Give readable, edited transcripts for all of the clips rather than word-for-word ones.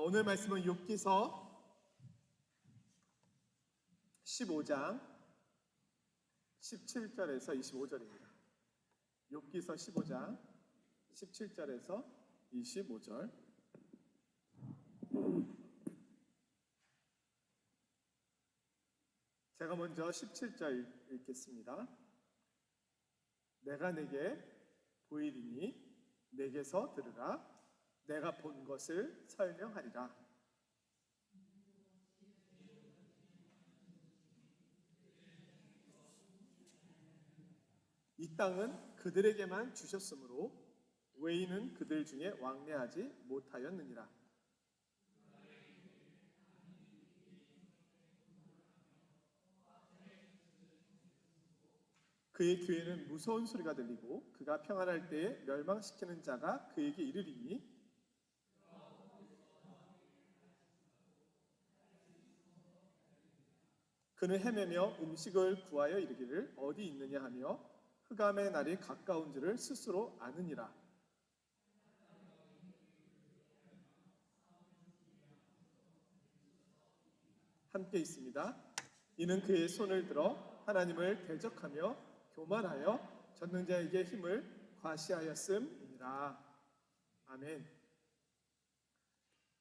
오늘 말씀은 욥기서 15장 17절에서 25절입니다. 욥기서 15장 17절에서 25절. 제가 먼저 17절 읽겠습니다. 내가 내게 보이리니 내게서 들으라. 내가 본 것을 설명하리라. 이 땅은 그들에게만 주셨으므로 외인은 그들 중에 왕래하지 못하였느니라. 그의 귀에는 무서운 소리가 들리고 그가 평안할 때에 멸망시키는 자가 그에게 이르리니 그는 헤매며 음식을 구하여 이르기를 어디 있느냐 하며 흑암의 날이 가까운 줄을 스스로 아느니라. 함께 있습니다. 이는 그의 손을 들어 하나님을 대적하며 교만하여 전능자에게 힘을 과시하였음이니라. 아멘.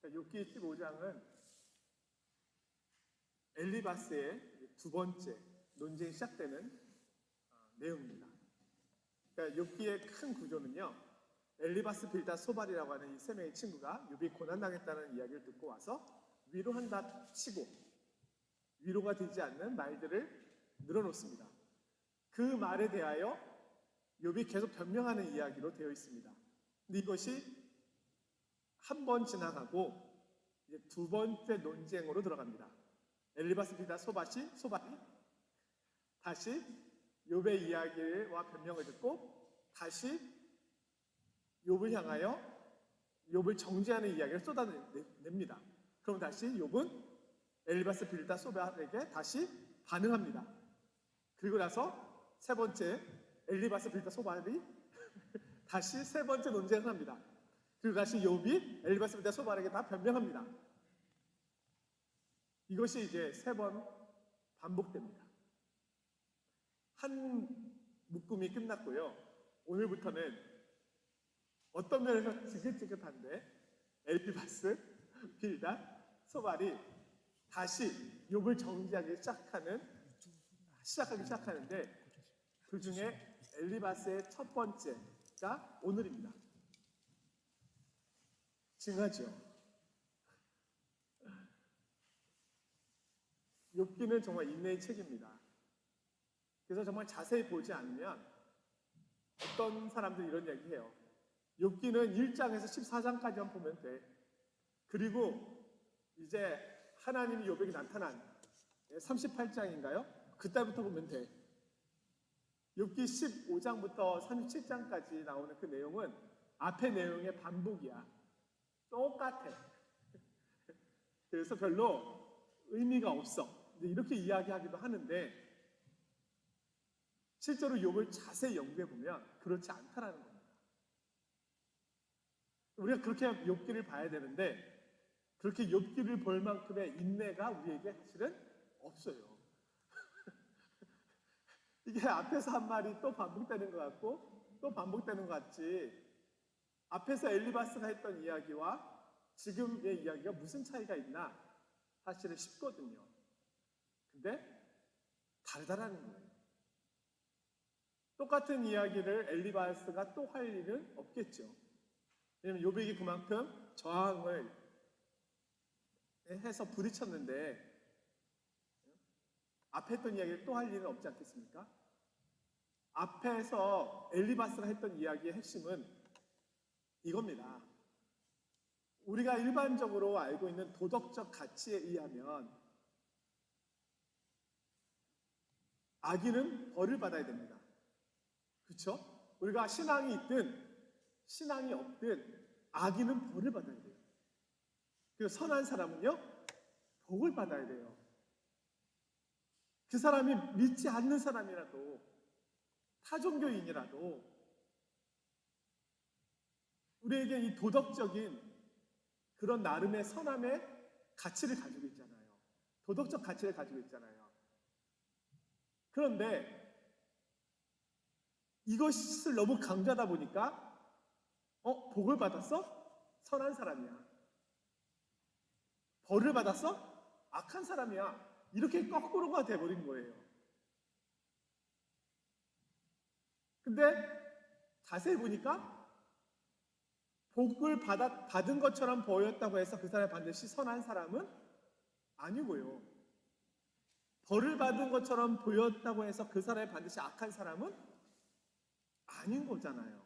욥기 15장은 엘리바스의 두 번째 논쟁이 시작되는 내용입니다. 그러니까 욥기의 큰 구조는요, 엘리바스, 빌닷, 소발이라고 하는 이 세 명의 친구가 욥이 고난당했다는 이야기를 듣고 와서 위로한다 치고 위로가 되지 않는 말들을 늘어놓습니다. 그 말에 대하여 욥이 계속 변명하는 이야기로 되어 있습니다. 근데 이것이 한 번 지나가고 이제 두 번째 논쟁으로 들어갑니다. 엘리바스, 빌닷, 소발이 다시 욥의 이야기와 변명을 듣고 다시 욥을 향하여 욥을 정죄하는 이야기를 쏟아냅니다. 그럼 다시 욥은 엘리바스, 빌닷, 소발에게 다시 반응합니다. 그리고 나서 세 번째 엘리바스, 빌닷, 소발이 다시 세 번째 논쟁을 합니다. 그리고 다시 욥이 엘리바스, 빌닷, 소발에게 다 변명합니다. 이것이 이제 세 번 반복됩니다. 한 묶음이 끝났고요. 오늘부터는 어떤 면에서 지긋지긋한데 엘리바스, 빌닷, 소발이 다시 욥을 정죄하기 시작하는데 그 중에 엘리바스의 첫 번째가 오늘입니다. 징하죠. 욥기는 정말 인내의 책입니다. 그래서 정말 자세히 보지 않으면 어떤 사람들이 이런 얘기해요. 욥기는 1장에서 14장까지만 보면 돼. 그리고 이제 하나님이 욥에게 나타난 38장인가요? 그때부터 보면 돼. 욥기 15장부터 37장까지 나오는 그 내용은 앞의 내용의 반복이야. 똑같아. 그래서 별로 의미가 없어. 이렇게 이야기하기도 하는데 실제로 욥을 자세히 연구해 보면 그렇지 않다라는 겁니다. 우리가 그렇게 욥기를 봐야 되는데 그렇게 욥기를 볼 만큼의 인내가 우리에게 사실은 없어요. 이게 앞에서 한 말이 또 반복되는 것 같고 또 반복되는 것 같지, 앞에서 엘리바스가 했던 이야기와 지금의 이야기가 무슨 차이가 있나 사실은 쉽거든요. 근데 다르다라는 거예요. 똑같은 이야기를 엘리바스가 또 할 일은 없겠죠. 왜냐하면 욥이 그만큼 저항을 해서 부딪혔는데 앞에 했던 이야기를 또 할 일은 없지 않겠습니까? 앞에서 엘리바스가 했던 이야기의 핵심은 이겁니다. 우리가 일반적으로 알고 있는 도덕적 가치에 의하면 악인은 벌을 받아야 됩니다. 그렇죠? 우리가 신앙이 있든 신앙이 없든 악인은 벌을 받아야 돼요. 그리고 선한 사람은요, 복을 받아야 돼요. 그 사람이 믿지 않는 사람이라도, 타종교인이라도 우리에게 이 도덕적인 그런 나름의 선함의 가치를 가지고 있잖아요. 도덕적 가치를 가지고 있잖아요. 그런데 이것을 너무 강조하다 보니까 복을 받았어? 선한 사람이야. 벌을 받았어? 악한 사람이야. 이렇게 거꾸로가 돼버린 거예요. 근데 자세히 보니까 복을 받은 것처럼 보였다고 해서 그 사람이 반드시 선한 사람은 아니고요. 벌을 받은 것처럼 보였다고 해서 그 사람이 반드시 악한 사람은 아닌 거잖아요.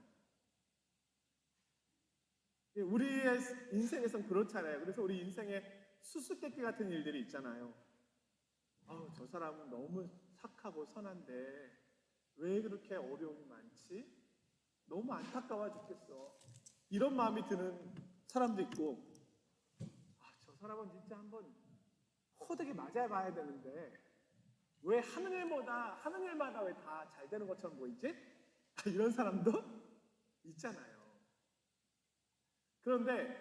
우리의 인생에선 그렇잖아요. 그래서 우리 인생에 수수께끼 같은 일들이 있잖아요. 저 사람은 너무 착하고 선한데 왜 그렇게 어려움이 많지? 너무 안타까워 죽겠어. 이런 마음이 드는 사람도 있고, 저 사람은 진짜 한번 호되게 맞아봐야 되는데 왜 하는 일마다 왜 다 잘 되는 것처럼 보이지? 이런 사람도 있잖아요. 그런데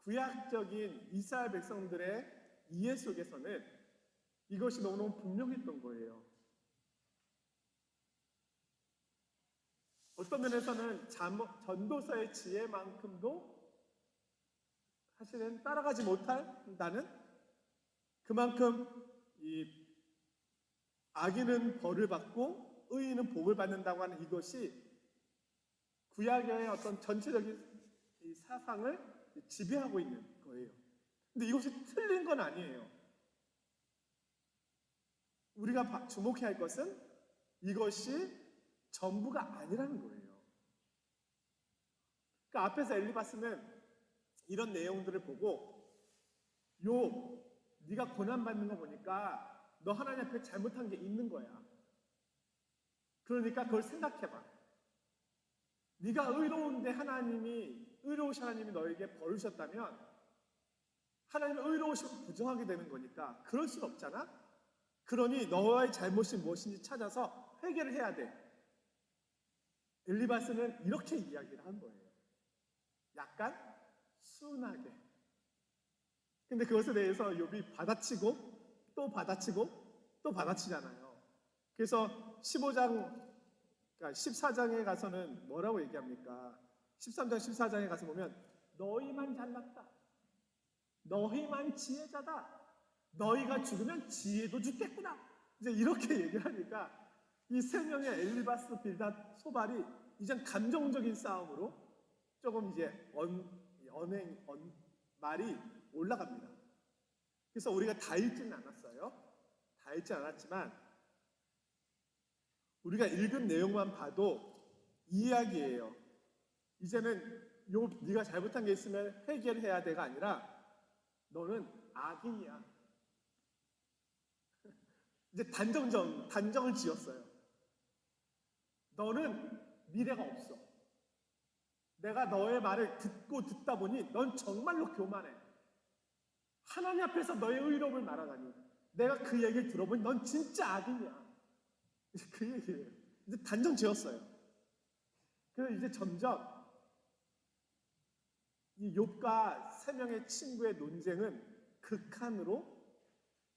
구약적인 이스라엘 백성들의 이해 속에서는 이것이 너무너무 분명했던 거예요. 어떤 면에서는 전도서의 지혜만큼도 사실은 따라가지 못한다는, 그만큼 이 악인은 벌을 받고 의인은 복을 받는다고 하는 이것이 구약의 어떤 전체적인 이 사상을 지배하고 있는 거예요. 근데 이것이 틀린 건 아니에요. 우리가 주목해야 할 것은 이것이 전부가 아니라는 거예요. 그러니까 앞에서 엘리바스는 이런 내용들을 보고, 네가 고난받는 거 보니까 너 하나님 앞에 잘못한 게 있는 거야. 그러니까 그걸 생각해봐. 네가 의로우신 하나님이 너에게 벌을 주셨다면 하나님의 의로우심을 부정하게 되는 거니까 그럴 수는 없잖아. 그러니 너의 잘못이 무엇인지 찾아서 회개를 해야 돼. 엘리바스는 이렇게 이야기를 한 거예요. 약간 순하게. 근데 그것에 대해서 욥이 받아치고 또 받아치고 또 받아치잖아요. 그래서 14장에 가서는 뭐라고 얘기합니까? 13장 14장에 가서 보면 너희만 잘났다. 너희만 지혜자다. 너희가 죽으면 지혜도 죽겠구나. 이제 이렇게 얘기를 하니까 이 세 명의 엘리바스, 빌닷, 소발이 이젠 감정적인 싸움으로 조금 이제 말이 올라갑니다. 그래서 우리가 다 읽지는 않았어요. 다 읽지 않았지만 우리가 읽은 내용만 봐도 이 이야기예요. 이제는 네가 잘못한 게 있으면 회개를 해야 돼가 아니라 너는 악인이야. 이제 단정을 지었어요. 너는 미래가 없어. 내가 너의 말을 듣다 보니 넌 정말로 교만해. 하나님 앞에서 너의 의로움을 말하다니. 내가 그 얘기를 들어보니 넌 진짜 악인이야. 그 얘기예요. 이제 단정 지었어요. 그래서 이제 점점 이 욥과 세 명의 친구의 논쟁은 극한으로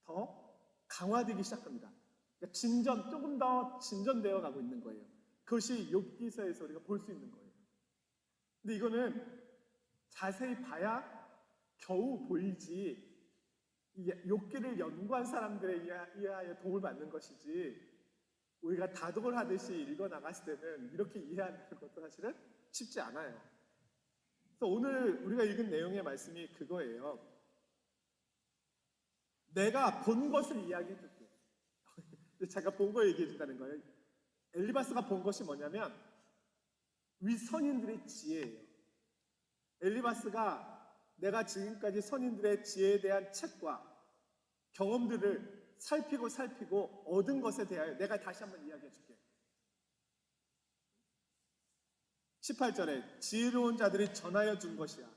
더 강화되기 시작합니다. 그러니까 조금 더 진전되어 가고 있는 거예요. 그것이 욥기서에서 우리가 볼 수 있는 거예요. 근데 이거는 자세히 봐야 겨우 보이지, 욥기를 연구한 사람들에 의하여 도움을 받는 것이지, 우리가 다독을 하듯이 읽어 나갔을 때는 이렇게 이해하는 것도 사실은 쉽지 않아요. 그래서 오늘 우리가 읽은 내용의 말씀이 그거예요. 내가 본 것을 이야기해 줄게. 제가 본 거 얘기해 준다는 거예요. 엘리바스가 본 것이 뭐냐면 위 선인들의 지혜예요. 엘리바스가 내가 지금까지 선인들의 지혜에 대한 책과 경험들을 살피고 얻은 것에 대하여 내가 다시 한번 이야기해 줄게. 18절에 지혜로운 자들이 전하여 준 것이야.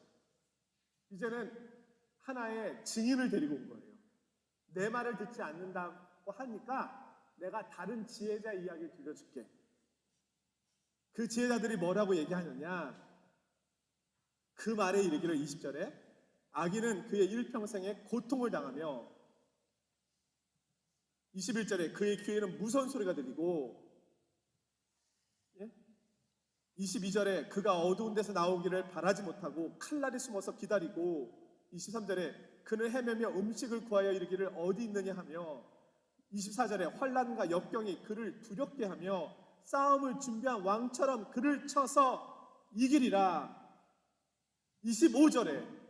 이제는 하나의 증인을 데리고 온 거예요. 내 말을 듣지 않는다고 하니까 내가 다른 지혜자 이야기를 들려줄게. 그 지혜자들이 뭐라고 얘기하느냐? 그 말에 이르기를 20절에 아기는 그의 일평생에 고통을 당하며 21절에 그의 귀에는 무서운 소리가 들리고 22절에 그가 어두운 데서 나오기를 바라지 못하고 칼날이 숨어서 기다리고 23절에 그는 헤매며 음식을 구하여 이르기를 어디 있느냐 하며 24절에 환난과 역경이 그를 두렵게 하며 싸움을 준비한 왕처럼 그를 쳐서 이기리라. 25절에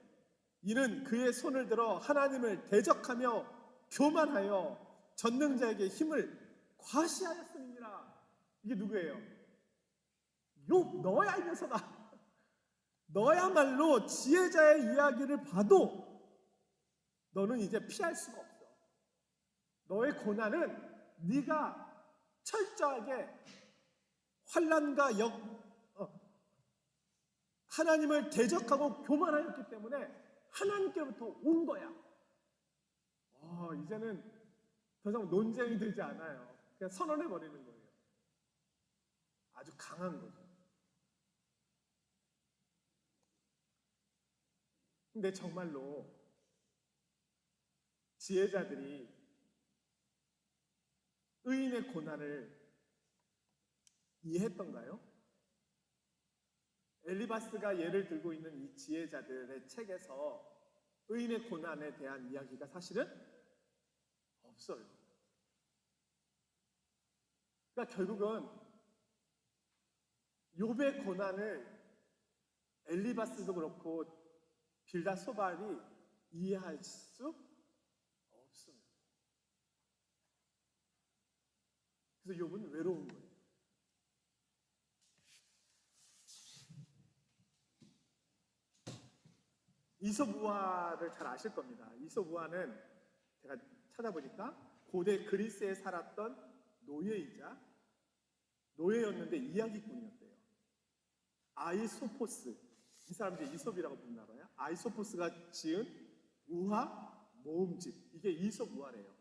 이는 그의 손을 들어 하나님을 대적하며 교만하여 전능자에게 힘을 과시하였음이니라. 이게 누구예요? 욥, 너야 이 녀석아. 너야말로 지혜자의 이야기를 봐도 너는 이제 피할 수가 없어. 너의 고난은 네가 철저하게 환난과 하나님을 대적하고 교만하였기 때문에 하나님께로부터 온 거야. 이제는 더 이상 논쟁이 되지 않아요. 그냥 선언해 버리는 거예요. 아주 강한 거죠. 근데 정말로 지혜자들이 의인의 고난을 이해했던가요? 엘리바스가 예를 들고 있는 이 지혜자들의 책에서 의인의 고난에 대한 이야기가 사실은 없어요. 그러니까 결국은 욥의 고난을 엘리바스도 그렇고 빌닷소발이 이해할 수 없어요. 그래서 욥은 외로운 거예요. 이솝우화를 잘 아실 겁니다. 이솝우화는 제가 찾아보니까 고대 그리스에 살았던 노예이자 노예였는데 이야기꾼이었대요. 아이소포스, 이 사람 이제 이솝이라고 부르나 봐요. 아이소포스가 지은 우화 모음집, 이게 이솝우화래요.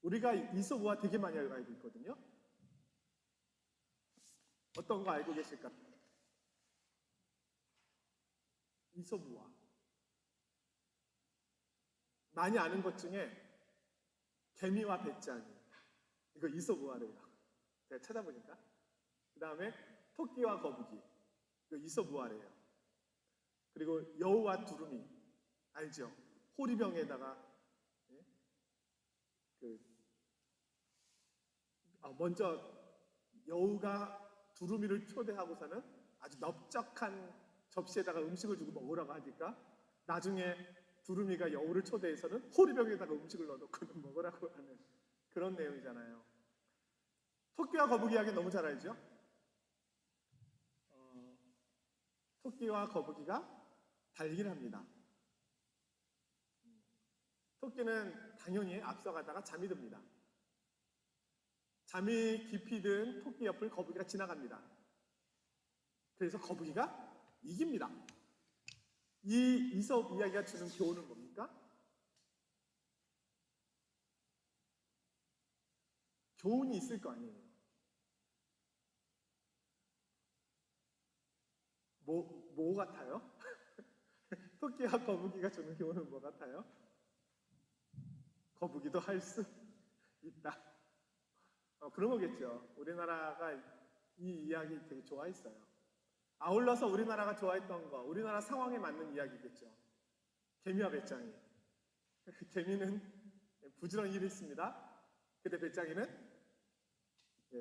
우리가 이솝우화 되게 많이 알고 있거든요. 어떤 거 알고 계실까? 이솝우화. 많이 아는 것 중에 개미와 배짱이, 이거 이솝우화래요. 제가 찾아보니까. 그 다음에 토끼와 거북이, 이거 이솝우화래요. 그리고 여우와 두루미, 알죠? 호리병에다가 먼저 여우가 두루미를 초대하고서는 아주 넓적한 접시에다가 음식을 주고 먹으라고 하니까 나중에 두루미가 여우를 초대해서는 호리병에다가 음식을 넣어놓고는 먹으라고 하는 그런 내용이잖아요. 토끼와 거북이 이야기 너무 잘 알죠? 토끼와 거북이가 달리기를 합니다. 토끼는 당연히 앞서가다가 잠이 듭니다. 잠이 깊이 든 토끼 옆을 거북이가 지나갑니다. 그래서 거북이가 이깁니다. 이 이솝 이야기가 주는 교훈은 뭡니까? 교훈이 있을 거 아니에요. 뭐 같아요? 토끼와 거북이가 주는 교훈은 뭐 같아요? 거북이도 할 수 있다. 그런 거겠죠. 우리나라가 이 이야기 되게 좋아했어요. 아울러서 우리나라가 좋아했던 거, 우리나라 상황에 맞는 이야기겠죠. 개미와 배짱이. 개미는 부지런히 일을 했습니다. 그때 배짱이는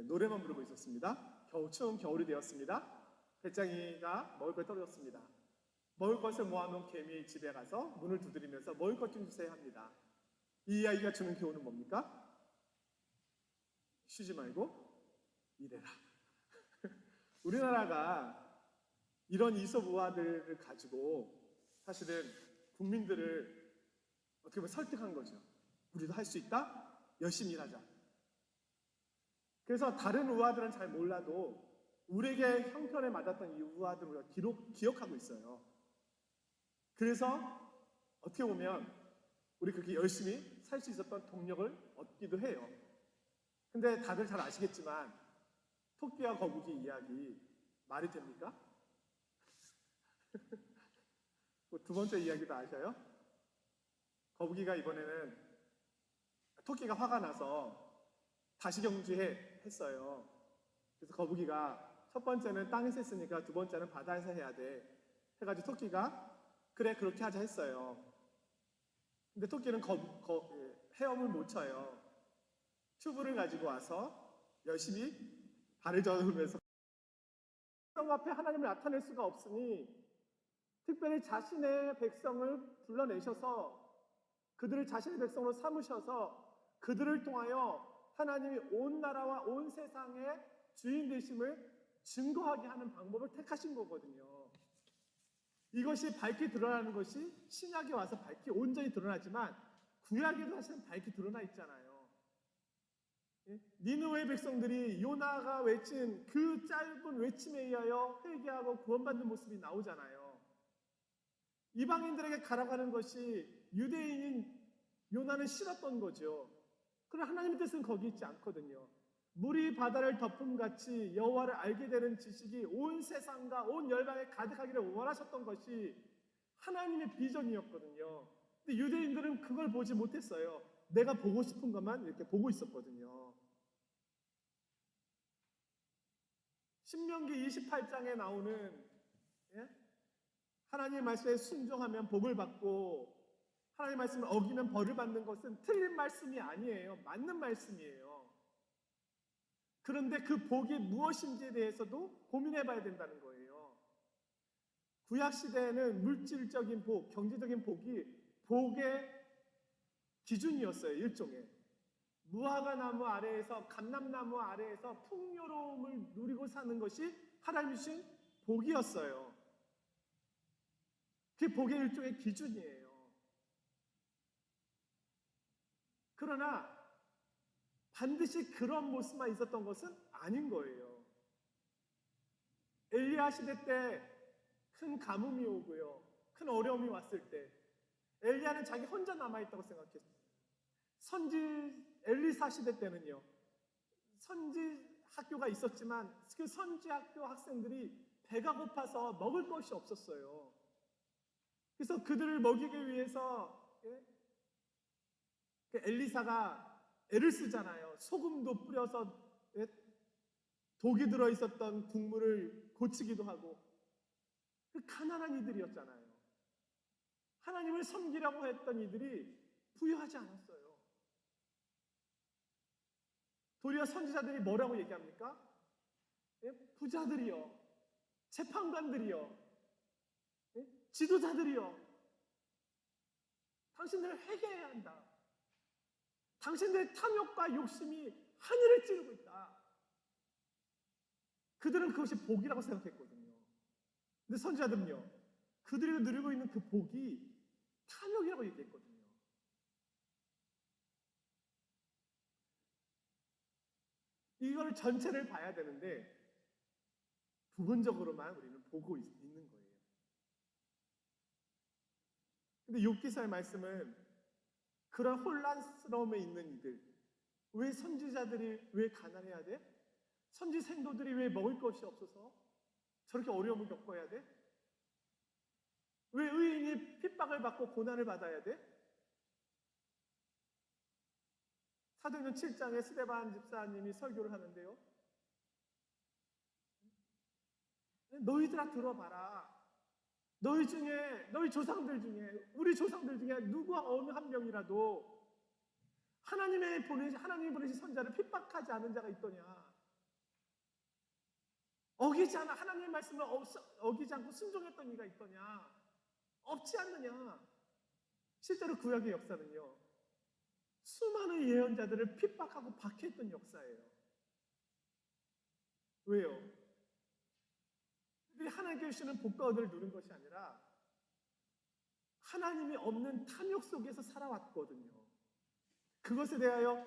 노래만 부르고 있었습니다. 추운 겨울이 되었습니다. 배짱이가 먹을 걸 떨어졌습니다. 먹을 것을 모아놓은 개미 집에 가서 문을 두드리면서 먹을 것 좀 주세요 합니다. 이 이야기가 주는 교훈은 뭡니까? 쉬지 말고 일해라. 우리나라가 이런 이솝우화들을 가지고 사실은 국민들을 어떻게 보면 설득한 거죠. 우리도 할 수 있다? 열심히 일하자. 그래서 다른 우화들은 잘 몰라도 우리에게 형편에 맞았던 이 우화들을 우리가 기억하고 있어요. 그래서 어떻게 보면 우리 그렇게 열심히 살 수 있었던 동력을 얻기도 해요. 근데 다들 잘 아시겠지만 토끼와 거북이 이야기 말이 됩니까? 두 번째 이야기도 아셔요? 거북이가 이번에는 토끼가 화가 나서 다시 경주했어요. 그래서 거북이가 첫 번째는 땅에서 했으니까 두 번째는 바다에서 해야 돼. 해가지고 토끼가 그래 그렇게 하자 했어요. 근데 토끼는 헤엄을 못 쳐요. 튜브를 가지고 와서 열심히 발을 저으면서 백성 앞에 하나님을 나타낼 수가 없으니 특별히 자신의 백성을 불러내셔서 그들을 자신의 백성으로 삼으셔서 그들을 통하여 하나님이 온 나라와 온 세상의 주인 되심을 증거하게 하는 방법을 택하신 거거든요. 이것이 밝게 드러나는 것이 신약에 와서 밝게 온전히 드러나지만 구약에도 사실은 밝게 드러나 있잖아요. 니느웨 백성들이 요나가 외친 그 짧은 외침에 의하여 회개하고 구원받는 모습이 나오잖아요. 이방인들에게 가라고 하는 것이 유대인인 요나는 싫었던 거죠. 그러나 하나님의 뜻은 거기 있지 않거든요. 물이 바다를 덮음같이 여호와를 알게 되는 지식이 온 세상과 온 열방에 가득하기를 원하셨던 것이 하나님의 비전이었거든요. 근데 유대인들은 그걸 보지 못했어요. 내가 보고 싶은 것만 이렇게 보고 있었거든요. 신명기 28장에 나오는 하나님의 말씀에 순종하면 복을 받고 하나님의 말씀을 어기면 벌을 받는 것은 틀린 말씀이 아니에요. 맞는 말씀이에요. 그런데 그 복이 무엇인지에 대해서도 고민해 봐야 된다는 거예요. 구약시대에는 물질적인 복, 경제적인 복이 복의 기준이었어요. 일종의. 무화과 나무 아래에서 감람나무 아래에서 풍요로움을 누리고 사는 것이 하나님이 주신 복이었어요. 그게 복의 일종의 기준이에요. 그러나 반드시 그런 모습만 있었던 것은 아닌 거예요. 엘리야 시대 때 큰 가뭄이 오고요. 큰 어려움이 왔을 때 엘리야는 자기 혼자 남아있다고 생각했어요. 엘리사 시대 때는요. 선지 학교가 있었지만 그 선지 학교 학생들이 배가 고파서 먹을 것이 없었어요. 그래서 그들을 먹이기 위해서 엘리사가 애를 쓰잖아요. 소금도 뿌려서 독이 들어있었던 국물을 고치기도 하고 그 가난한 이들이었잖아요. 하나님을 섬기라고 했던 이들이 부유하지 않았어요. 도리어 선지자들이 뭐라고 얘기합니까? 부자들이요, 재판관들이요, 지도자들이요, 당신들을 회개해야 한다. 당신들의 탐욕과 욕심이 하늘을 찌르고 있다. 그들은 그것이 복이라고 생각했거든요. 근데 선지자들은요, 그들이 누리고 있는 그 복이 탐욕이라고 얘기했거든요. 이걸 전체를 봐야 되는데 부분적으로만 우리는 보고 있는 거예요. 근데 욥기서의 말씀은 그런 혼란스러움에 있는 이들, 왜 선지자들이 왜 가난해야 돼? 선지 생도들이 왜 먹을 것이 없어서 저렇게 어려움을 겪어야 돼? 왜 의인이 핍박을 받고 고난을 받아야 돼? 사도행전 7장에 스데반 집사님이 설교를 하는데요. 너희들아 들어봐라. 너희 조상들 중에, 우리 조상들 중에 누구와 어느 한 명이라도 하나님이 보내신 선자를 핍박하지 않은 자가 있더냐? 어기지 않아 하나님의 말씀을 어기지 않고 순종했던 이가 있더냐? 없지 않느냐? 실제로 구약의 역사는요, 수많은 예언자들을 핍박하고 박해했던 역사예요. 왜요? 하나님께 주시는 복과 은혜를 누린 것이 아니라 하나님이 없는 탐욕 속에서 살아왔거든요. 그것에 대하여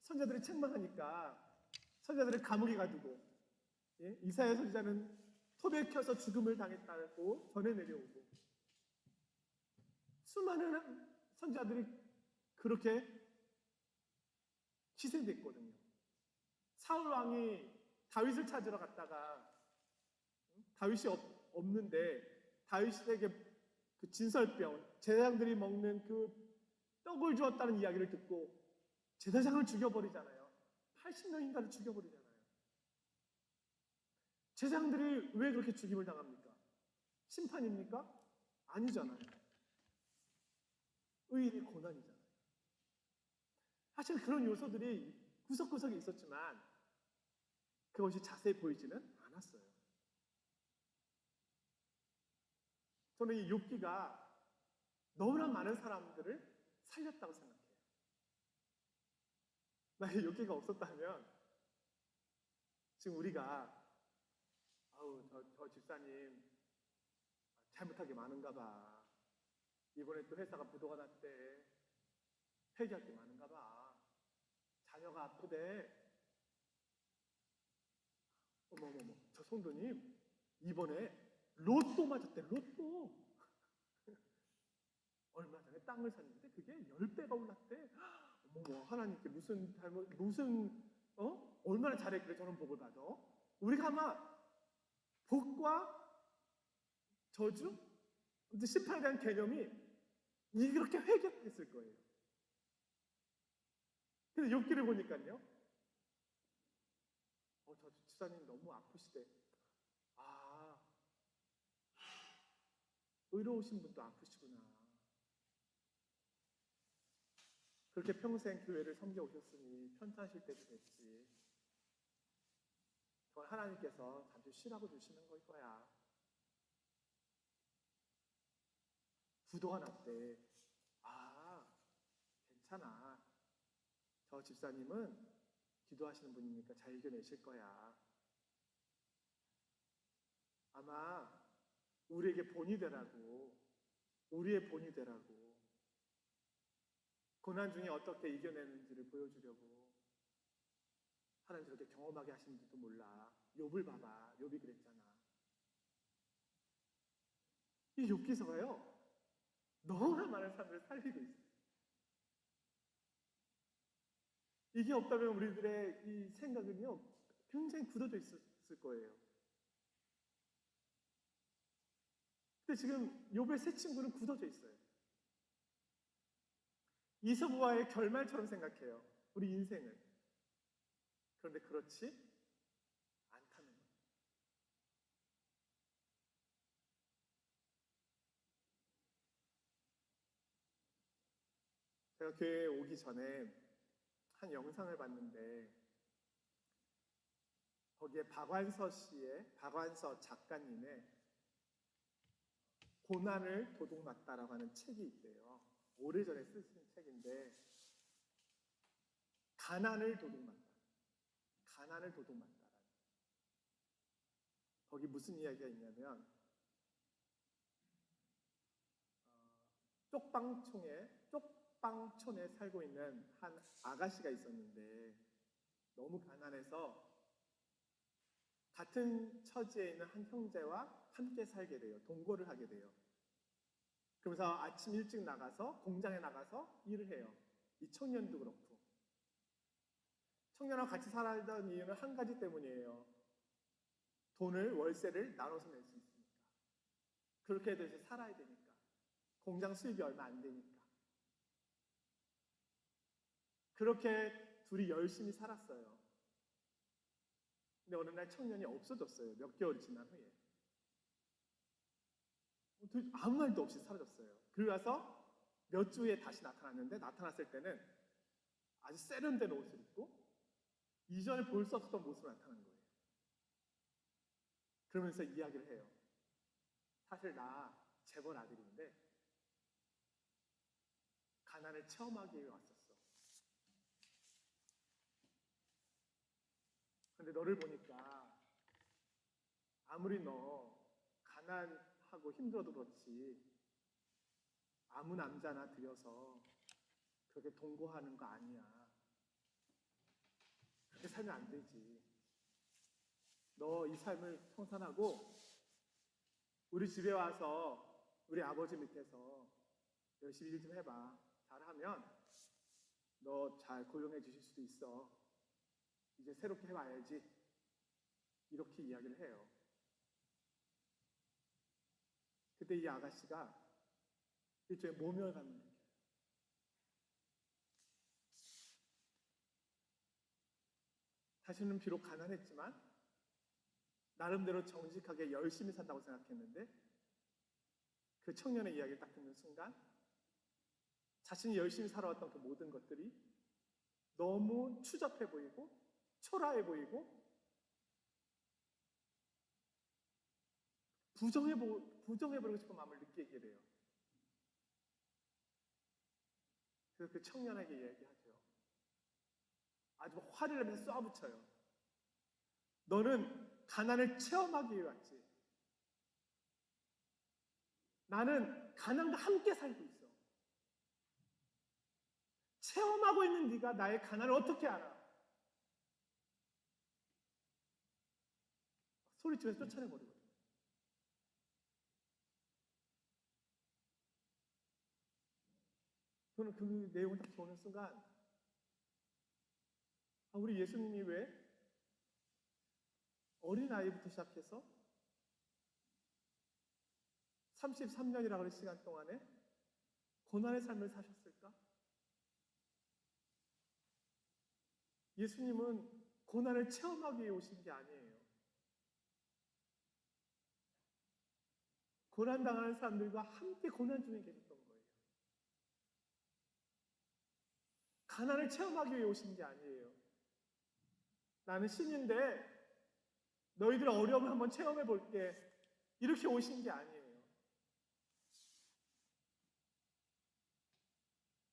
선자들이 책망하니까 선자들을 감옥에 가두고, 이사야 선지자는 톱에 켜서 죽음을 당했다고 전해 내려오고, 수많은 선자들이 그렇게 희생됐거든요. 사울 왕이 다윗을 찾으러 갔다가 다윗이 없는데 다윗에게 그 진설병, 제사장들이 먹는 그 떡을 주었다는 이야기를 듣고 제사장을 죽여버리잖아요. 80명인가를 죽여버리잖아요. 제사장들이 왜 그렇게 죽임을 당합니까? 심판입니까? 아니잖아요. 의인의 고난이잖아요. 사실 그런 요소들이 구석구석에 있었지만 그것이 자세히 보이지는 않았어요. 저는 이 욥기가 너무나 많은 사람들을 살렸다고 생각해요. 만약에 욥기가 없었다면 지금 우리가 저 집사님 잘못한 게 많은가 봐. 이번에 또 회사가 부도가 났대. 회개할 게 많은가 봐. 자녀가 아프대. 어머머머, 저 성도님 이번에 로또 맞았대. 로또. 얼마 전에 땅을 샀는데 그게 10배가 올랐대. 어머머, 하나님께 무슨 얼마나 잘했길래 저런 복을 받아? 우리가 아마 복과 저주? 심판에 대한 개념이 이렇게 회개했을 거예요. 근데 욥기를 보니까요. 저 집사님 너무 아프시대. 의로우신 분도 아프시구나. 그렇게 평생 교회를 섬겨오셨으니 편찮으실 때도 됐지. 그건 하나님께서 잠시 쉬라고 주시는 걸 거야. 부도가 났대. 괜찮아. 저 집사님은 기도하시는 분이니까 잘 이겨내실 거야. 아마 우리에게 본이 되라고, 우리의 본이 되라고, 고난 중에 어떻게 이겨내는지를 보여주려고 하나님 저렇게 경험하게 하시는지도 몰라. 욥을 봐봐. 욥이 그랬잖아. 이 욥기서가요 너무나 많은 사람들을 살리고 있어요. 이게 없다면 우리들의 이 생각은요 굉장히 굳어져 있었을 거예요. 근데 지금 욥의 세 친구는 굳어져 있어요. 이서부와의 결말처럼 생각해요. 우리 인생을. 그런데 그렇지 않다는 거예요. 제가 교회에 오기 전에 한 영상을 봤는데 거기에 박완서 작가님의 고난을 도둑맞다라고 하는 책이 있대요. 오래전에 쓰신 책인데 가난을 도둑맞다. 가난을 도둑맞다라는. 거기 무슨 이야기가 있냐면 쪽방촌에 살고 있는 한 아가씨가 있었는데 너무 가난해서 같은 처지에 있는 한 형제와 함께 살게 돼요. 동거를 하게 돼요. 그러면서 아침 일찍 나가서 공장에 나가서 일을 해요. 이 청년도 그렇고. 청년하고 같이 살던 이유는 한 가지 때문이에요. 월세를 나눠서 낼 수 있으니까. 그렇게 해서 이제 살아야 되니까. 공장 수입이 얼마 안 되니까. 그렇게 둘이 열심히 살았어요. 근데 어느 날 청년이 없어졌어요. 몇 개월이 지난 후에. 아무 말도 없이 사라졌어요. 그리고 나서 몇 주 후에 다시 나타났는데 나타났을 때는 아주 세련된 옷을 입고 이전에 볼 수 없었던 모습으로 나타난 거예요. 그러면서 이야기를 해요. 사실 나 재벌 아들인데 가난을 체험하기 위해 왔었어. 근데 너를 보니까 아무리 너 가난하고 힘들어도 그렇지 아무 남자나 들여서 그렇게 동거하는 거 아니야. 그렇게 살면 안 되지. 너 이 삶을 청산하고 우리 집에 와서 우리 아버지 밑에서 열심히 일 좀 해봐. 잘하면 너 잘 고용해 주실 수도 있어. 이제 새롭게 해봐야지. 이렇게 이야기를 해요. 그때 이 아가씨가 일종의 모멸감을 느껴요. 자신은 비록 가난했지만 나름대로 정직하게 열심히 산다고 생각했는데 그 청년의 이야기를 딱 듣는 순간 자신이 열심히 살아왔던 그 모든 것들이 너무 추잡해 보이고 초라해 보이고 부정해버리고 싶은 마음을 느끼게 돼요. 그래서 그 청년에게 이야기하죠. 아주 화를 내면서 쏴붙여요. 너는 가난을 체험하기 위해 왔지. 나는 가난과 함께 살고 있어. 체험하고 있는 네가 나의 가난을 어떻게 알아? 소리치면서 쫓아내버리거든요. 저는 그 내용을 딱 보는 순간 우리 예수님이 왜 어린아이부터 시작해서 33년이라고 하는 시간 동안에 고난의 삶을 사셨을까? 예수님은 고난을 체험하기 위해 오신 게 아니에요. 고난당하는 사람들과 함께 고난 중에 계셨던 거예요. 가난을 체험하기 위해 오신 게 아니에요. 나는 신인데 너희들 어려움을 한번 체험해 볼게. 이렇게 오신 게 아니에요.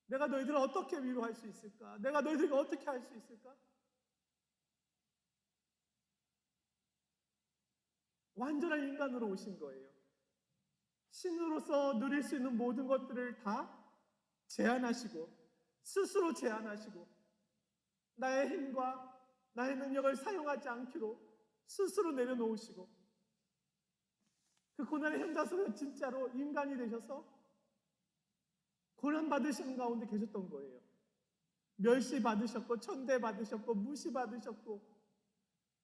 내가 너희들을 어떻게 위로할 수 있을까? 내가 너희들과 어떻게 할 수 있을까? 완전한 인간으로 오신 거예요. 신으로서 누릴 수 있는 모든 것들을 다 제한하시고 스스로 제한하시고 나의 힘과 나의 능력을 사용하지 않기로 스스로 내려놓으시고 그 고난의 현장 속에서 진짜로 인간이 되셔서 고난받으시는 가운데 계셨던 거예요. 멸시받으셨고 천대받으셨고 무시받으셨고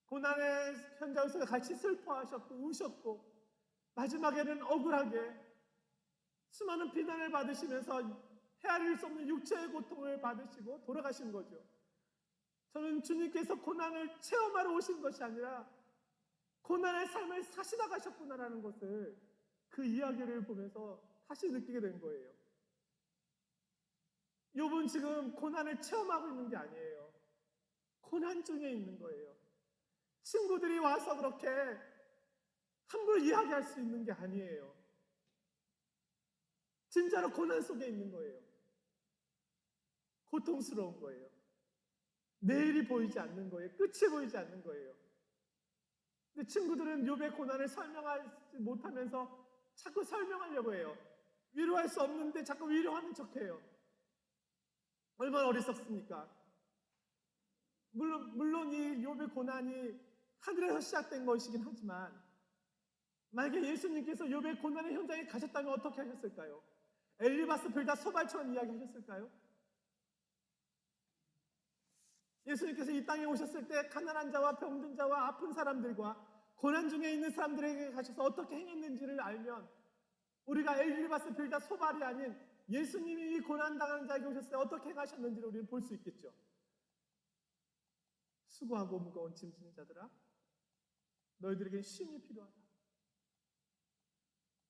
고난의 현장 속에 같이 슬퍼하셨고 우셨고 마지막에는 억울하게 수많은 비난을 받으시면서 헤아릴 수 없는 육체의 고통을 받으시고 돌아가신 거죠. 저는 주님께서 고난을 체험하러 오신 것이 아니라 고난의 삶을 사시다 가셨구나라는 것을 그 이야기를 보면서 다시 느끼게 된 거예요. 욥은 지금 고난을 체험하고 있는 게 아니에요. 고난 중에 있는 거예요. 친구들이 와서 그렇게 함부로 이야기할 수 있는 게 아니에요. 진짜로 고난 속에 있는 거예요. 고통스러운 거예요. 내일이 보이지 않는 거예요. 끝이 보이지 않는 거예요. 근데 친구들은 욥의 고난을 설명하지 못하면서 자꾸 설명하려고 해요. 위로할 수 없는데 자꾸 위로하는 척해요. 얼마나 어리석습니까? 물론 이 욥의 고난이 하늘에서 시작된 것이긴 하지만 만약에 예수님께서 욥의 고난의 현장에 가셨다면 어떻게 하셨을까요? 엘리바스 빌닷 소발처럼 이야기하셨을까요? 예수님께서 이 땅에 오셨을 때 가난한 자와 병든 자와 아픈 사람들과 고난 중에 있는 사람들에게 가셔서 어떻게 행했는지를 알면 우리가 엘리바스 빌닷 소발이 아닌 예수님이 이 고난당하는 자에게 오셨을 때 어떻게 행하셨는지를 우리는 볼 수 있겠죠. 수고하고 무거운 짐 지는 자들아, 너희들에게 쉼이 필요하다.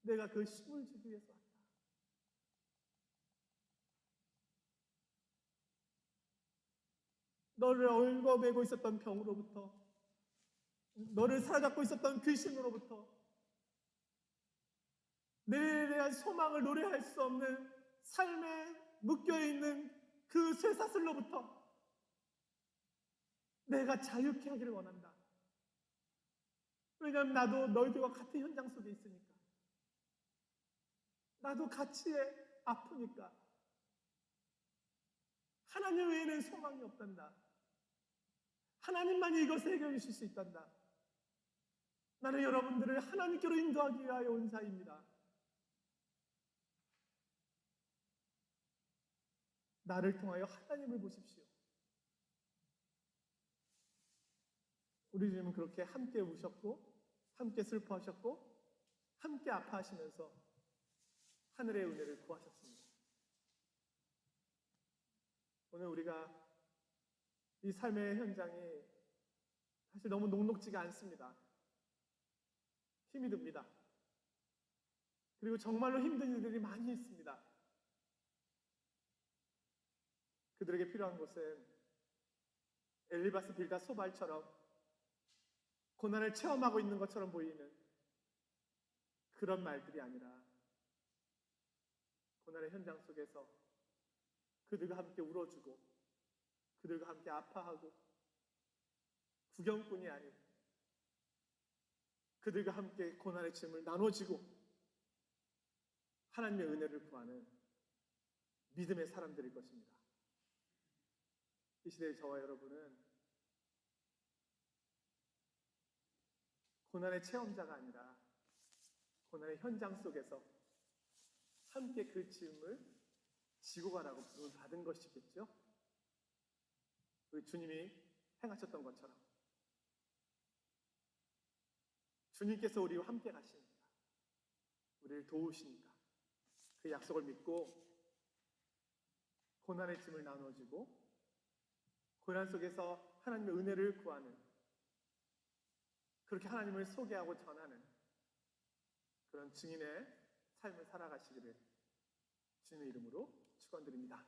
내가 그 쉼을 주기 위해서 왔다. 너를 얽어매고 있었던 병으로부터, 너를 사로잡고 있었던 귀신으로부터, 내일에 대한 소망을 노래할 수 없는 삶에 묶여있는 그 쇠사슬로부터 내가 자유케 하기를 원한다. 왜냐하면 나도 너희들과 같은 현장 속에 있으니까. 나도 같이 아프니까. 하나님 외에는 소망이 없단다. 하나님만이 이것을 해결해 주실 수 있단다. 나는 여러분들을 하나님께로 인도하기 위하여 온 자입니다. 나를 통하여 하나님을 보십시오. 우리 주님은 그렇게 함께 우셨고 함께 슬퍼하셨고 함께 아파하시면서 하늘의 은혜를 구하셨습니다. 오늘 우리가 이 삶의 현장이 사실 너무 녹록지가 않습니다. 힘이 듭니다. 그리고 정말로 힘든 일들이 많이 있습니다. 그들에게 필요한 것은 엘리바스 빌다 소발처럼 고난을 체험하고 있는 것처럼 보이는 그런 말들이 아니라 고난의 현장 속에서 그들과 함께 울어주고 그들과 함께 아파하고 구경꾼이 아닌 그들과 함께 고난의 짐을 나눠지고 하나님의 은혜를 구하는 믿음의 사람들일 것입니다. 이 시대의 저와 여러분은 고난의 체험자가 아니라 고난의 현장 속에서 함께 그 짐을 지고 가라고 부름을 받은 것이겠죠. 우리 주님이 행하셨던 것처럼 주님께서 우리와 함께 가십니다. 우리를 도우시니까 그 약속을 믿고 고난의 짐을 나눠주고 고난 속에서 하나님의 은혜를 구하는, 그렇게 하나님을 소개하고 전하는 그런 증인의 삶을 살아가시기를 주님의 이름으로 축원드립니다.